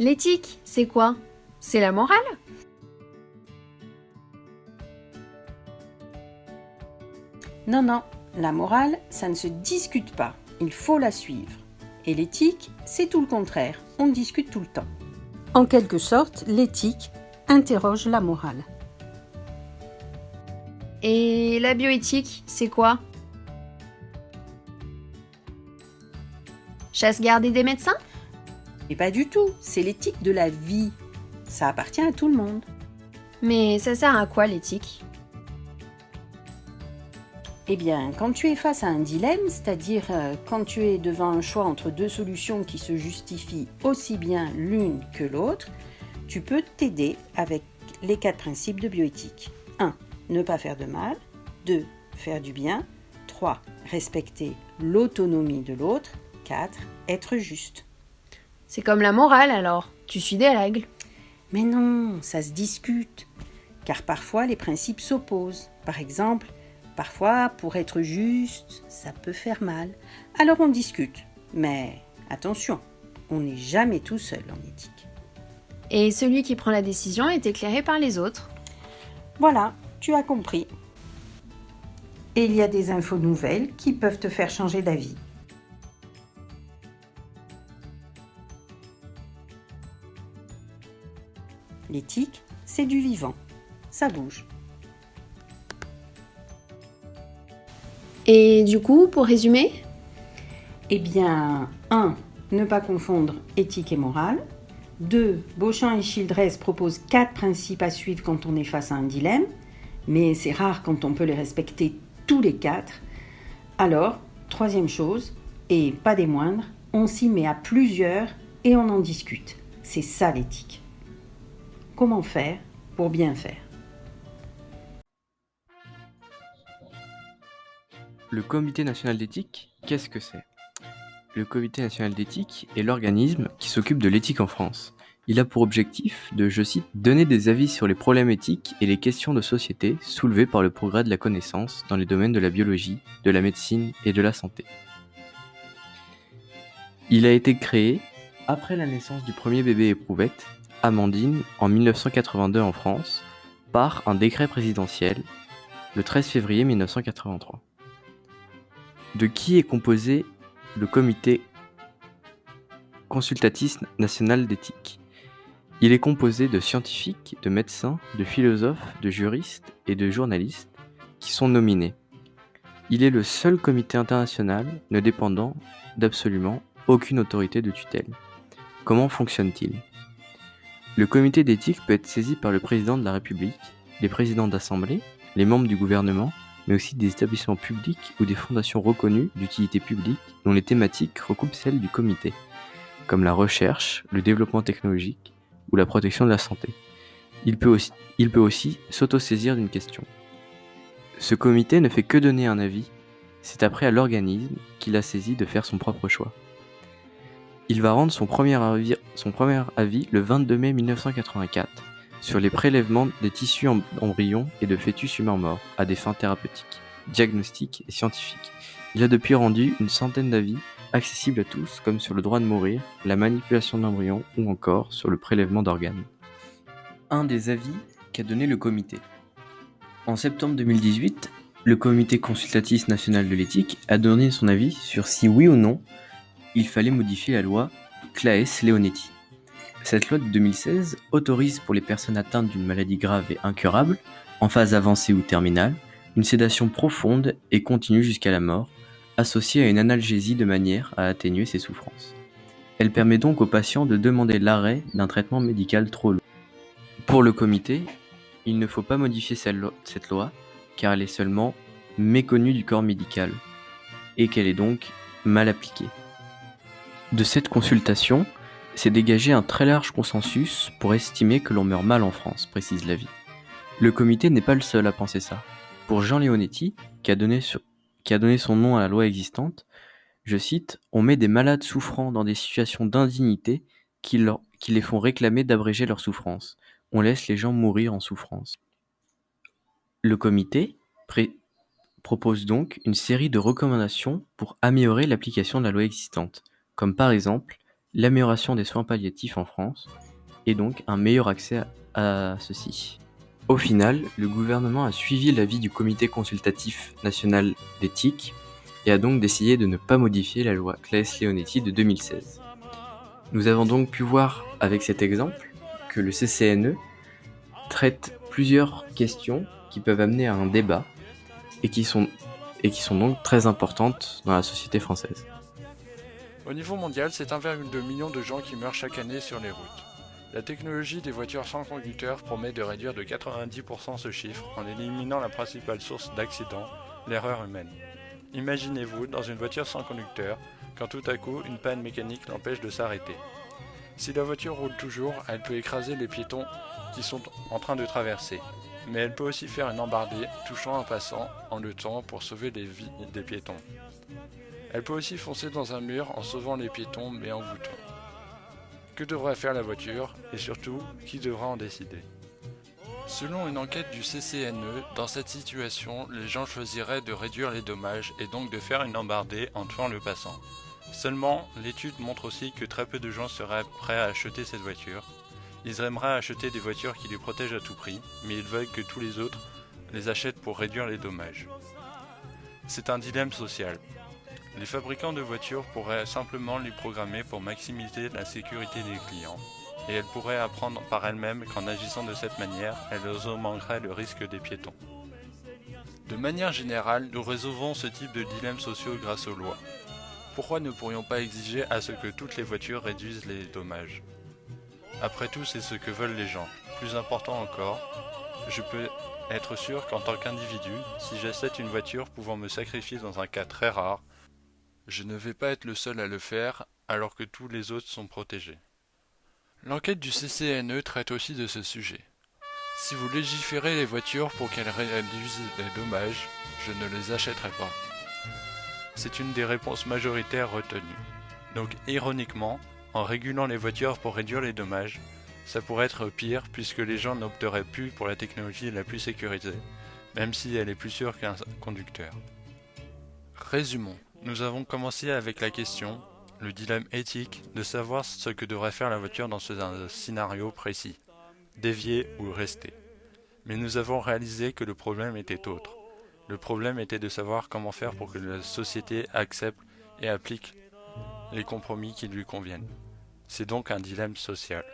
L'éthique, c'est quoi? C'est la morale? Non, non, la morale, ça ne se discute pas, il faut la suivre. Et l'éthique, c'est tout le contraire, on discute tout le temps. En quelque sorte, l'éthique interroge la morale. Et la bioéthique, c'est quoi? Chasse gardée des médecins? Et pas du tout, c'est l'éthique de la vie. Ça appartient à tout le monde. Mais ça sert à quoi l'éthique? Eh bien, quand tu es face à un dilemme, c'est-à-dire quand tu es devant un choix entre deux solutions qui se justifient aussi bien l'une que l'autre, tu peux t'aider avec les 4 principes de bioéthique. 1. Ne pas faire de mal. 2. Faire du bien. 3. Respecter l'autonomie de l'autre. 4. Être juste. C'est comme la morale alors, tu suis des règles. Mais non, ça se discute. Car parfois les principes s'opposent. Par exemple, parfois pour être juste, ça peut faire mal. Alors on discute. Mais attention, on n'est jamais tout seul en éthique. Et celui qui prend la décision est éclairé par les autres. Voilà, tu as compris. Et il y a des infos nouvelles qui peuvent te faire changer d'avis. L'éthique, c'est du vivant. Ça bouge. Et du coup, pour résumer, Eh bien, 1. Ne pas confondre éthique et morale. 2. Beauchamp et Childress proposent 4 principes à suivre quand on est face à un dilemme, mais c'est rare quand on peut les respecter tous les 4. Alors, troisième chose, et pas des moindres, on s'y met à plusieurs et on en discute. C'est ça l'éthique. Comment faire pour bien faire? Le Comité national d'éthique, qu'est-ce que c'est? Le Comité national d'éthique est l'organisme qui s'occupe de l'éthique en France. Il a pour objectif de, je cite, donner des avis sur les problèmes éthiques et les questions de société soulevées par le progrès de la connaissance dans les domaines de la biologie, de la médecine et de la santé. Il a été créé après la naissance du premier bébé éprouvette, Amandine, en 1982 en France, par un décret présidentiel, le 13 février 1983. De qui est composé le Comité consultatif national d'éthique? Il est composé de scientifiques, de médecins, de philosophes, de juristes et de journalistes qui sont nominés. Il est le seul comité international ne dépendant d'absolument aucune autorité de tutelle. Comment fonctionne-t-il? Le comité d'éthique peut être saisi par le président de la République, les présidents d'assemblée, les membres du gouvernement, mais aussi des établissements publics ou des fondations reconnues d'utilité publique dont les thématiques recoupent celles du comité, comme la recherche, le développement technologique ou la protection de la santé. Il peut aussi s'autosaisir d'une question. Ce comité ne fait que donner un avis, c'est après à l'organisme qui l'a saisi de faire son propre choix. Il va rendre son premier avis le 22 mai 1984 sur les prélèvements des tissus embryons et de fœtus humains morts à des fins thérapeutiques, diagnostiques et scientifiques. Il a depuis rendu une centaine d'avis accessibles à tous, comme sur le droit de mourir, la manipulation d'embryons ou encore sur le prélèvement d'organes. Un des avis qu'a donné le comité. En septembre 2018, le Comité consultatif national de l'éthique a donné son avis sur si oui ou non il fallait modifier la loi Claes-Leonetti. Cette loi de 2016 autorise pour les personnes atteintes d'une maladie grave et incurable, en phase avancée ou terminale, une sédation profonde et continue jusqu'à la mort, associée à une analgésie de manière à atténuer ses souffrances. Elle permet donc aux patients de demander l'arrêt d'un traitement médical trop lourd. Pour le comité, il ne faut pas modifier cette loi, car elle est seulement méconnue du corps médical, et qu'elle est donc mal appliquée. De cette consultation, s'est dégagé un très large consensus pour estimer que l'on meurt mal en France, précise l'avis. Le comité n'est pas le seul à penser ça. Pour Jean Leonetti, qui a donné son nom à la loi existante, je cite, « On met des malades souffrants dans des situations d'indignité qui les font réclamer d'abréger leur souffrance. On laisse les gens mourir en souffrance. » Le comité propose donc une série de recommandations pour améliorer l'application de la loi existante, comme par exemple l'amélioration des soins palliatifs en France et donc un meilleur accès à ceux-ci. Au final, le gouvernement a suivi l'avis du Comité consultatif national d'éthique et a donc décidé de ne pas modifier la loi Claes-Leonetti de 2016. Nous avons donc pu voir avec cet exemple que le CCNE traite plusieurs questions qui peuvent amener à un débat et qui sont donc très importantes dans la société française. Au niveau mondial, c'est 1,2 million de gens qui meurent chaque année sur les routes. La technologie des voitures sans conducteur promet de réduire de 90% ce chiffre en éliminant la principale source d'accidents, l'erreur humaine. Imaginez-vous dans une voiture sans conducteur, quand tout à coup une panne mécanique l'empêche de s'arrêter. Si la voiture roule toujours, elle peut écraser les piétons qui sont en train de traverser. Mais elle peut aussi faire une embardée, touchant un passant en le temps pour sauver les vies des piétons. Elle peut aussi foncer dans un mur en sauvant les piétons mais en voûtant. Que devrait faire la voiture et surtout, qui devra en décider ? Selon une enquête du CCNE, dans cette situation, les gens choisiraient de réduire les dommages et donc de faire une embardée en tuant le passant. Seulement, l'étude montre aussi que très peu de gens seraient prêts à acheter cette voiture. Ils aimeraient acheter des voitures qui les protègent à tout prix, mais ils veulent que tous les autres les achètent pour réduire les dommages. C'est un dilemme social. Les fabricants de voitures pourraient simplement les programmer pour maximiser la sécurité des clients, et elles pourraient apprendre par elles-mêmes qu'en agissant de cette manière, elles augmenteraient le risque des piétons. De manière générale, nous résolvons ce type de dilemmes sociaux grâce aux lois. Pourquoi ne pourrions pas exiger à ce que toutes les voitures réduisent les dommages ? Après tout, c'est ce que veulent les gens. Plus important encore, je peux être sûr qu'en tant qu'individu, si j'achète une voiture pouvant me sacrifier dans un cas très rare, je ne vais pas être le seul à le faire alors que tous les autres sont protégés. L'enquête du CCNE traite aussi de ce sujet. Si vous légiférez les voitures pour qu'elles réduisent les dommages, je ne les achèterai pas. C'est une des réponses majoritaires retenues. Donc ironiquement, en régulant les voitures pour réduire les dommages, ça pourrait être pire puisque les gens n'opteraient plus pour la technologie la plus sécurisée, même si elle est plus sûre qu'un conducteur. Résumons. Nous avons commencé avec la question, le dilemme éthique, de savoir ce que devrait faire la voiture dans ce scénario précis, dévier ou rester. Mais nous avons réalisé que le problème était autre. Le problème était de savoir comment faire pour que la société accepte et applique les compromis qui lui conviennent. C'est donc un dilemme social.